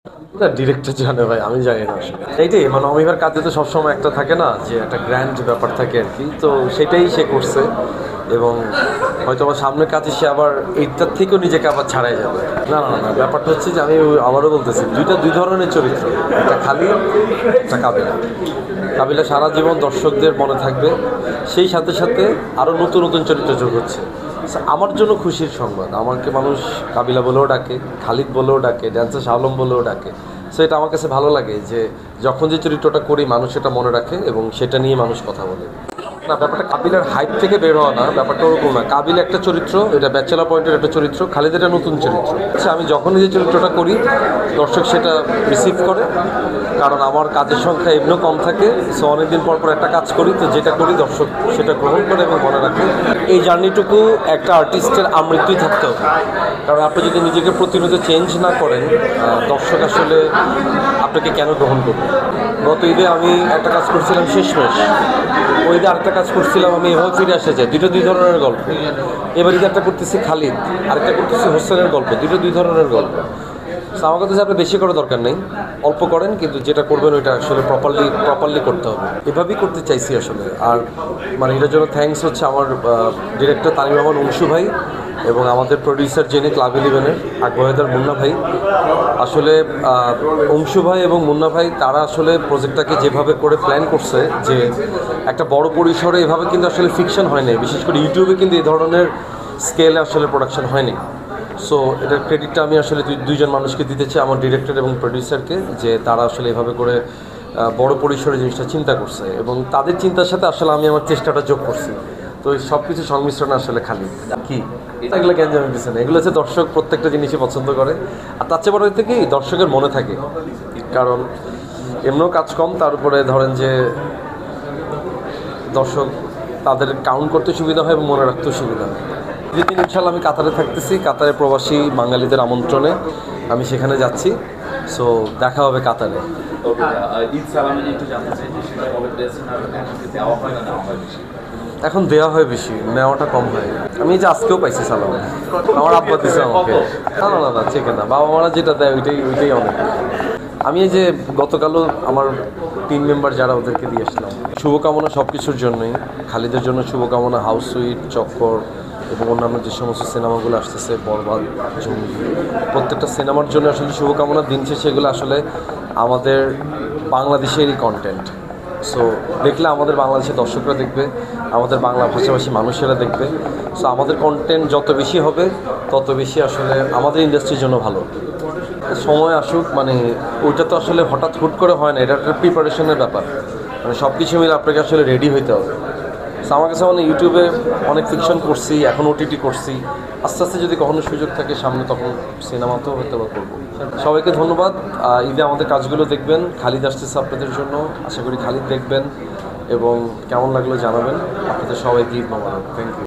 না, ডিরেক্টর জানে ভাই, আমি জানি না আসলে। এইটাই মানে অমিবার কাজে তো সবসময় একটা থাকে না যে একটা গ্র্যান্ড ব্যাপার থাকে আর কি, তো সেটাই সে করছে। এবং হয়তো আমার সামনের কাজে সে আবার এইটার থেকেও নিজেকে আবার ছাড়াই যাবে। না না না, ব্যাপারটা হচ্ছে যে আমি আবারও বলতেছি, দুই ধরনের চরিত্র, একটা খালি, একটা কাবিলা। কাবিলা সারা জীবন দর্শকদের মনে থাকবে, সেই সাথে সাথে আরও নতুন নতুন চরিত্র যোগ হচ্ছে। আমার জন্য খুশির সংবাদ, আমাকে মানুষ কাবিলা বলেও ডাকে, খালিদ বলেও ডাকে, ড্যান্সার শালম বলেও ডাকে। সো এটা আমার কাছে ভালো লাগে যে যখন যে চরিত্রটা করি মানুষ সেটা মনে রাখে এবং সেটা নিয়ে মানুষ কথা বলে। না, ব্যাপারটা কাবিলার হাইপ থেকে বের হওয়া না, ব্যাপারটা ওরকম না। কাবিল একটা চরিত্র, এটা ব্যাচেলার পয়েন্টের একটা চরিত্র, খালিদ একটা নতুন চরিত্র। আচ্ছা, আমি যখনই যে চরিত্রটা করি দর্শক সেটা রিসিভ করে, কারণ আমার কাজের সংখ্যা এমনিও কম থাকে। সো অনেকদিন পর পর একটা কাজ করি, তো যেটা করি দর্শক সেটা গ্রহণ করে এবং মনে রাখে। এই জার্নিটুকু একটা আর্টিস্টের আমৃত্যুই থাকতে হবে, কারণ আপনি যদি নিজেকে প্রতিনিয়ত চেঞ্জ না করেন দর্শক আসলে আপনাকে কেন গ্রহণ করবে। গত ঈদে আমি একটা কাজ করছিলাম শেষমেশ, ওই ঈদে আরেকটা কাজ করছিলাম আমি এভাবে ফিরে আসা যায়, দুই ধরনের গল্প। এবার ঈদে একটা করতেছি খালিদ, আরেকটা করতেছি হোসেনের গল্প, দুই ধরনের গল্প। আমার কথা হচ্ছে আপনার বেশি করার দরকার নেই, অল্প করেন, কিন্তু যেটা করবেন ওইটা আসলে প্রপারলি করতে হবে। এভাবেই করতে চাইছি আসলে। আর মানে এটার জন্য থ্যাঙ্কস হচ্ছে আমার ডিরেক্টর তানিম রহমান অংশু ভাই এবং আমাদের প্রডিউসার যিনি ক্লাব ইলেভেনের আকবর মুন্না ভাই। আসলে অংশু ভাই এবং মুন্না ভাই তারা আসলে প্রজেক্টটাকে যেভাবে করে প্ল্যান করছে, যে একটা বড় পরিসরে এভাবে কিন্তু আসলে ফিকশন হয়নি, বিশেষ করে ইউটিউবে কিন্তু এই ধরনের স্কেলে আসলে প্রোডাকশন হয়নি। সো এটার ক্রেডিটটা আমি আসলে দুইজন মানুষকে দিতে চাই, আমার ডিরেক্টর এবং প্রডিউসারকে, যে তারা আসলে এভাবে করে বড় পরিসরে জিনিসটা চিন্তা করছে এবং তাদের চিন্তার সাথে আসলে আমি আমার চেষ্টাটা যোগ করছি। তো এই সব কিছু সংমিশ্রণ আসলে খালি কি এগুলো গ্যাঞ্জামের পিছনে, এগুলো হচ্ছে দর্শক প্রত্যেকটা জিনিসই পছন্দ করে। আর তার চেয়ে বড় হইতে কি দর্শকের মনে থাকে, কারণ এমনিও কাজ কম, তার উপরে ধরেন যে দর্শক তাদের কাউন্ট করতে সুবিধা হয় এবং মনে রাখতেও সুবিধা হয়। যেদিন ইনশাল্লাহ আমি কাতারে থাকতেছি, কাতারে প্রবাসী বাঙালিদের আমন্ত্রণে আমি সেখানে যাচ্ছি। সো দেখা হবে কাতারে। এখন দেওয়া হয় বেশি, নেওয়াটা কম হয়। আমি যে আজকেও পাইছি সালাম, আমার আব্বা দিছে আমাকে। না না না না, চেকে না, বাবা মারা যেটা দেয় ওইটাই অনেক। আমি এই যে গতকালও আমার টিম মেম্বার যারা, ওদেরকে দিয়ে আসলাম শুভকামনা সব কিছুর জন্যই। খালিদের জন্য শুভকামনা, হাউস সুইট, চক্কর এবং অন্যান্য যে সমস্ত সিনেমাগুলো আসতেছে, বরবাদ, জঙ্গি, প্রত্যেকটা সিনেমার জন্য আসলে শুভকামনা। দিন শেষে এগুলো আসলে আমাদের বাংলাদেশেরই কন্টেন্ট। সো দেখলে আমাদের বাংলাদেশের দর্শকরা দেখবে, আমাদের বাংলা ভাষাভাষী মানুষেরা দেখবে। সো আমাদের কন্টেন্ট যত বেশি হবে তত বেশি আসলে আমাদের ইন্ডাস্ট্রির জন্য ভালো। সময় আসুক, মানে ওইটা তো আসলে হঠাৎ হুট করে হয় না, এটা একটা প্রিপারেশনের ব্যাপার। মানে সব কিছু মিলে আপনাকে আসলে রেডি হইতে হবে। সো আমার কাছে মানে ইউটিউবে অনেক ফিকশন করছি, এখন ওটিটি করছি, আস্তে আস্তে যদি কখনো সুযোগ থাকে সামনে তখন সিনেমাতেও হয়তো বা করবো। সবাইকে ধন্যবাদ। ঈদে আমাদের কাজগুলো দেখবেন, খালিদ আসতেছে আপনাদের জন্য, আশা করি খালিদ দেখবেন এবং কেমন লাগলো জানাবেন। আপনাদের সবাইকে ঈদ মোবারক। Thank you.